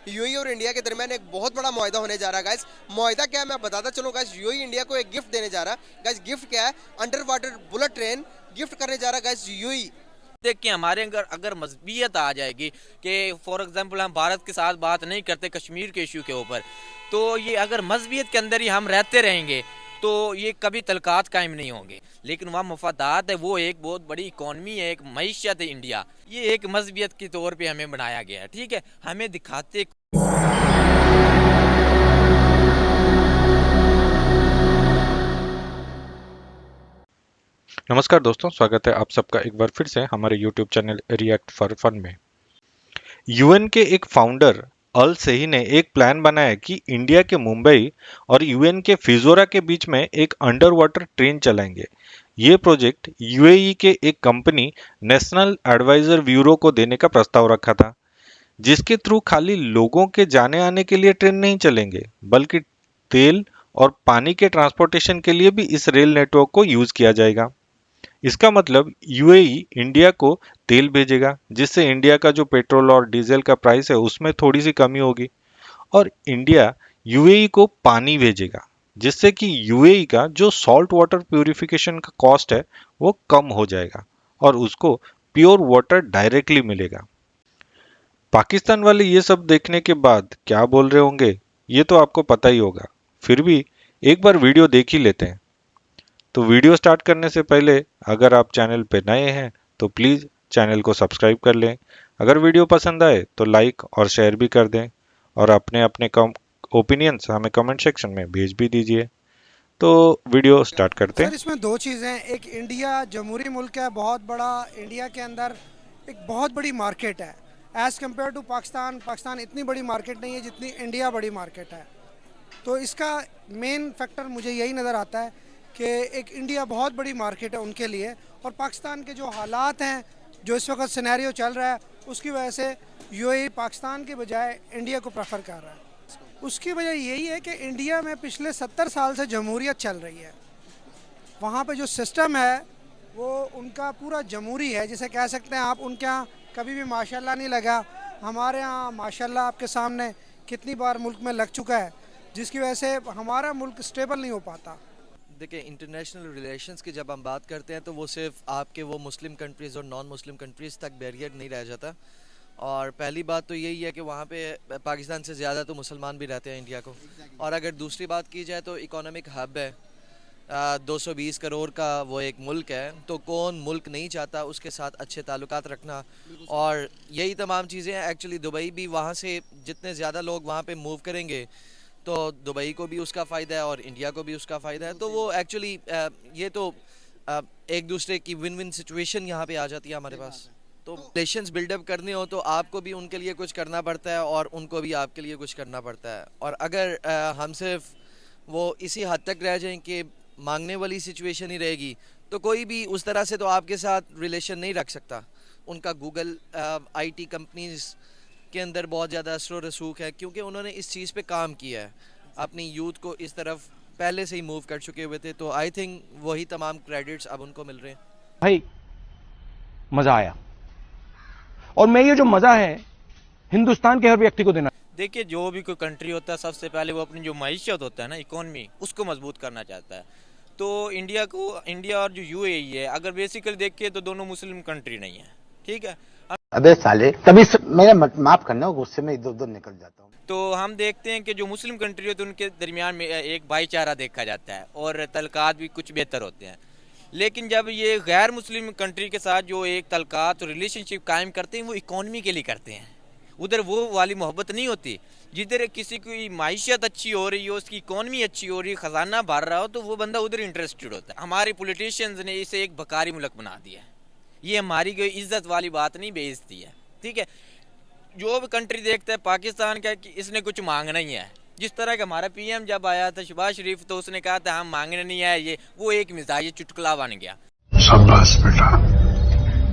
UAE और India के दरमियान एक बहुत बड़ा मुआहदा होने जा रहा है गाइस। मुआहदा क्या है मैं बताता चलूँ गाइस। यूएई इंडिया को एक गिफ्ट देने जा रहा है गाइस। गिफ्ट क्या है? Under water bullet train gift करने जा रहा है गाइस यूएई। देखिए हमारे अंदर अगर मजबूत आ जाएगी कि फॉर एग्जांपल हम भारत के साथ बात नहीं करते कश्मीर के इशू के ऊपर, तो ये अगर मजबूत के अंदर ही हम रहते रहेंगे तो ये कभी तलकात कायम नहीं होंगे। लेकिन वहाँ मफादात है, वो एक बहुत बड़ी इकॉनमी है, एक मईशत है इंडिया, ये एक मजबूत के तौर पे हमें बनाया गया है। ठीक है, हमें दिखाते नमस्कार दोस्तों, स्वागत है आप सबका एक बार फिर से हमारे YouTube channel react for fun में। यूएन के एक फाउंडर अल सही ने एक प्लान बनाया कि इंडिया के मुंबई और यूएन के फिजोरा के बीच में एक अंडर वाटर ट्रेन चलाएंगे। ये प्रोजेक्ट यूएई के एक कंपनी नेशनल एडवाइजर ब्यूरो को देने का प्रस्ताव रखा था, जिसके थ्रू खाली लोगों के जाने आने के लिए ट्रेन नहीं चलेंगे, बल्कि तेल और पानी के ट्रांसपोर्टेशन के लिए भी इस रेल नेटवर्क को यूज किया जाएगा। इसका मतलब यूएई इंडिया को तेल भेजेगा, जिससे इंडिया का जो पेट्रोल और डीजल का प्राइस है उसमें थोड़ी सी कमी होगी, और इंडिया यूएई को पानी भेजेगा, जिससे कि यूएई का जो सॉल्ट वाटर प्यूरिफिकेशन का कॉस्ट है वो कम हो जाएगा और उसको प्योर वाटर डायरेक्टली मिलेगा। पाकिस्तान वाले ये सब देखने के बाद क्या बोल रहे होंगे ये तो आपको पता ही होगा, फिर भी एक बार वीडियो देख ही लेते हैं। तो वीडियो स्टार्ट करने से पहले अगर आप चैनल पे नए हैं तो प्लीज़ चैनल को सब्सक्राइब कर लें। अगर वीडियो पसंद आए तो लाइक और शेयर भी कर दें, और अपने अपने ओपिनियंस हमें कमेंट सेक्शन में भेज भी दीजिए। तो वीडियो स्टार्ट करते सर हैं। इसमें दो चीज़ें हैं। एक, इंडिया जमहूरी मुल्क है बहुत बड़ा। इंडिया के अंदर एक बहुत बड़ी मार्केट है as compared to Pakistan. Pakistan इतनी बड़ी मार्केट नहीं है जितनी इंडिया बड़ी मार्केट है। तो इसका मेन फैक्टर मुझे यही नज़र आता है कि एक इंडिया बहुत बड़ी मार्केट है उनके लिए, और पाकिस्तान के जो हालात हैं, जो इस वक्त सिनेरियो चल रहा है, उसकी वजह से यूएई पाकिस्तान के बजाय इंडिया को प्रेफर कर रहा है। उसकी वजह यही है कि इंडिया में पिछले 70 साल से जमहूरियत चल रही है। वहाँ पे जो सिस्टम है वो उनका पूरा जमहूरी है, जिसे कह सकते हैं आप। उनके यहाँ कभी भी माशाल्लाह नहीं लगा। हमारे यहाँ माशाल्लाह आपके सामने कितनी बार मुल्क में लग चुका है, जिसकी वजह से हमारा मुल्क स्टेबल नहीं हो पाता। देखिए, इंटरनेशनल रिलेशंस की जब हम बात करते हैं तो वो सिर्फ आपके वो मुस्लिम कंट्रीज़ और नॉन मुस्लिम कंट्रीज़ तक बैरियर नहीं रह जाता। और पहली बात तो यही है कि वहाँ पे पाकिस्तान से ज़्यादा तो मुसलमान भी रहते हैं इंडिया को। और अगर दूसरी बात की जाए तो इकोनॉमिक हब है, 220 करोड़ का वो एक मुल्क है, तो कौन मुल्क नहीं चाहता उसके साथ अच्छे ताल्लुकात रखना। और यही तमाम चीज़ें हैं। एक्चुअली दुबई भी, वहाँ से जितने ज़्यादा लोग वहाँ पे मूव करेंगे तो दुबई को भी उसका फ़ायदा है और इंडिया को भी उसका फ़ायदा है। तो वो एक्चुअली ये तो एक दूसरे की विन विन सिचुएशन यहाँ पे आ जाती है हमारे पास। तो रिलेशंस बिल्डअप करने हो तो आपको भी उनके लिए कुछ करना पड़ता है और उनको भी आपके लिए कुछ करना पड़ता है। और अगर हम सिर्फ वो इसी हद तक रह जाएं कि मांगने वाली सिचुएशन ही रहेगी, तो कोई भी उस तरह से तो आपके साथ रिलेशन नहीं रख सकता। उनका गूगल आईटी कंपनीज के अंदर बहुत ज़्यादा असर व रसूख है, क्योंकि उन्होंने इस चीज़ पे काम किया है, अपनी यूथ को इस तरफ पहले से ही मूव कर चुके हुए थे। तो आई थिंक वही तमाम क्रेडिट्स अब उनको मिल रहे हैं। भाई मजा आया, और मैं ये जो मजा है हिंदुस्तान के हर व्यक्ति को देना। देखिए जो भी कोई कंट्री होता है सबसे पहले वो अपनी जो मईशत होता है ना, इकोनॉमी, उसको मजबूत करना चाहता है। तो इंडिया और जो यूएई है, अगर बेसिकली देखिए तो दोनों मुस्लिम कंट्री नहीं है। ठीक है, अबे साले तभी मेरा माफ करना, गुस्से में इधर उधर निकल जाता हूँ। तो हम देखते हैं कि जो मुस्लिम कंट्री होती है उनके दरमियान में एक भाईचारा देखा जाता है और तलकात भी कुछ बेहतर होते हैं। लेकिन जब ये गैर मुस्लिम कंट्री के साथ जो एक तलकात और रिलेशनशिप कायम करते हैं वो इकोनॉमी के लिए करते हैं। उधर वो वाली मोहब्बत नहीं होती। जिधर किसी की माइशत अच्छी हो रही हो, उसकी इकोनॉमी अच्छी हो रही है, ख़जाना भर रहा हो, तो वो बंदा उधर इंटरेस्टेड होता है। हमारे पॉलिटिशियंस ने इसे एक बकारी मुल्क बना दिया है। ये हमारी कोई इज्जत वाली बात नहीं, बेइज्जती है। ठीक है, जो भी कंट्री देखता है पाकिस्तान का कि इसने कुछ मांगना ही है। जिस तरह का हमारा पीएम जब आया था शहबाज शरीफ, तो उसने कहा था हम मांगने नहीं आए, ये वो एक मिजाज चुटकुला बन गया। शाबाश बेटा,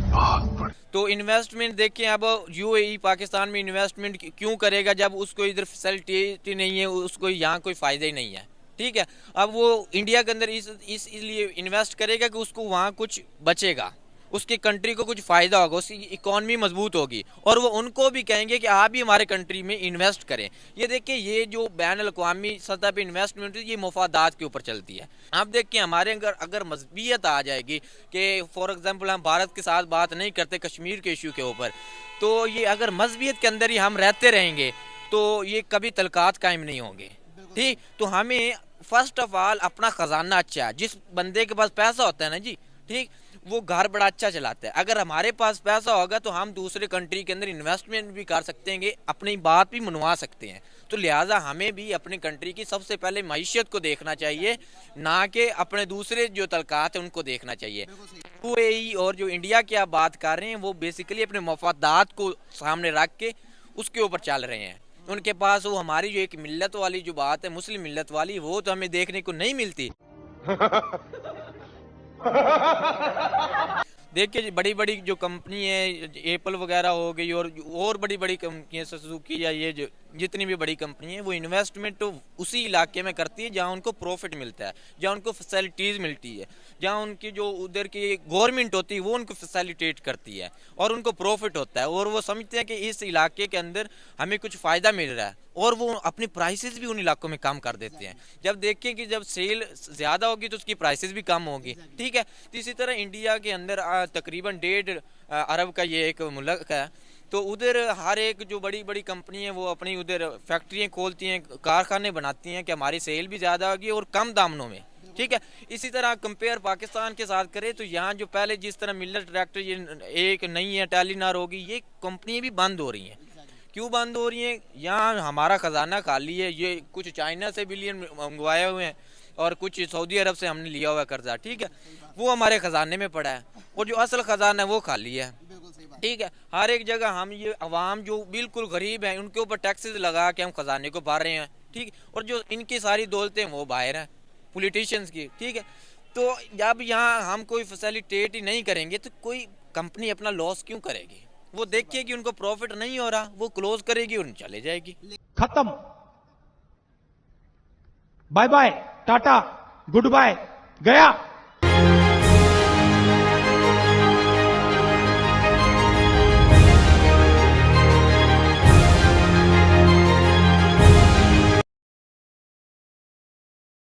बहुत बढ़िया। तो इन्वेस्टमेंट देखें, अब यूएई पाकिस्तान में इन्वेस्टमेंट क्यों करेगा जब उसको इधर फैसिलिटी नहीं है, उसको यहाँ कोई फ़ायदा ही नहीं है। ठीक है, अब वो इंडिया के अंदर इसलिए इन्वेस्ट करेगा कि उसको वहाँ कुछ बचेगा, उसकी कंट्री को कुछ फ़ायदा होगा, उसकी इकॉनमी मजबूत होगी, और वो उनको भी कहेंगे कि आप भी हमारे कंट्री में इन्वेस्ट करें। ये देखिए, ये जो बैन अल-अक़वामी सतह पे इन्वेस्टमेंट है, ये मफादात के ऊपर चलती है। आप देखिए, हमारे अगर मजबूत आ जाएगी कि फॉर एग्जांपल हम भारत के साथ बात नहीं करते कश्मीर के इशू के ऊपर, तो ये अगर मजबूत के अंदर ही हम रहते रहेंगे तो ये कभी तलकात कायम नहीं होंगे। ठीक, तो हमें फर्स्ट ऑफ ऑल अपना खजाना अच्छा है। जिस बंदे के पास पैसा होता है ना जी, ठीक, वो घर बड़ा अच्छा चलाता है। अगर हमारे पास पैसा होगा तो हम दूसरे कंट्री के अंदर इन्वेस्टमेंट भी कर सकते हैं, अपनी बात भी मनवा सकते हैं। तो लिहाजा हमें भी अपनी कंट्री की सबसे पहले मईशत को देखना चाहिए, ना कि अपने दूसरे जो तलकात हैं उनको देखना चाहिए। यूएई और जो इंडिया की आप बात कर रहे हैं, वो बेसिकली अपने मफादात को सामने रख के उसके ऊपर चल रहे हैं। उनके पास वो हमारी जो एक मिल्लत वाली जो बात है, मुस्लिम मिल्लत वाली, वो तो हमें देखने को नहीं मिलती। देखिए, बड़ी बड़ी जो कंपनी है, एप्पल वगैरह हो गई, और बड़ी बड़ी कंपनी है, सुजुकी या ये जो जितनी भी बड़ी कंपनी है, वो इन्वेस्टमेंट तो उसी इलाके में करती है जहाँ उनको प्रॉफिट मिलता है, जहाँ उनको फैसिलिटीज़ मिलती है, जहाँ उनकी जो उधर की गवर्नमेंट होती है वो उनको फैसिलिटेट करती है और उनको प्रॉफिट होता है, और वो समझते हैं कि इस इलाके के अंदर हमें कुछ फ़ायदा मिल रहा है, और वो अपनी प्राइसेस भी उन इलाकों में कम कर देते हैं। जब देखें कि जब सेल ज़्यादा होगी तो उसकी प्राइसेस भी कम होगी। ठीक है, तो इसी तरह इंडिया के अंदर तकरीबन 1.5 अरब का ये एक मुल्क है, तो उधर हर एक जो बड़ी बड़ी कंपनी है वो अपनी उधर फैक्ट्रियाँ खोलती हैं, कारखाने बनाती हैं कि हमारी सेल भी ज़्यादा होगी और कम दामों में। ठीक है, इसी तरह कंपेयर पाकिस्तान के साथ करें तो यहाँ जो पहले जिस तरह मिलर ट्रैक्टर ये एक नहीं है, टेलीनार होगी, ये कंपनियाँ भी बंद हो रही हैं। क्यों बंद हो रही हैं? यहाँ हमारा ख़जाना खाली है, ये कुछ चाइना से बिलियन मंगवाए हुए हैं और कुछ सऊदी अरब से हमने लिया हुआ कर्जा। ठीक है, वो हमारे ख़जाने में पड़ा है, और जो असल ख़जाना है वो खाली है। ठीक है, हर एक जगह हम ये अवाम जो बिल्कुल गरीब हैं उनके ऊपर टैक्सेस लगा के हम खजाने को भर रहे हैं। ठीक, और जो इनकी सारी दौलतें वो बाहर हैं पॉलिटिशियंस की। ठीक है, तो जब यहाँ हम कोई फैसिलिटेट ही नहीं करेंगे तो कोई कंपनी अपना लॉस क्यों करेगी? वो देखिए कि उनको प्रॉफिट नहीं हो रहा, वो क्लोज करेगी और चले जाएगी। खत्म, bye bye, tata, goodbye, गया।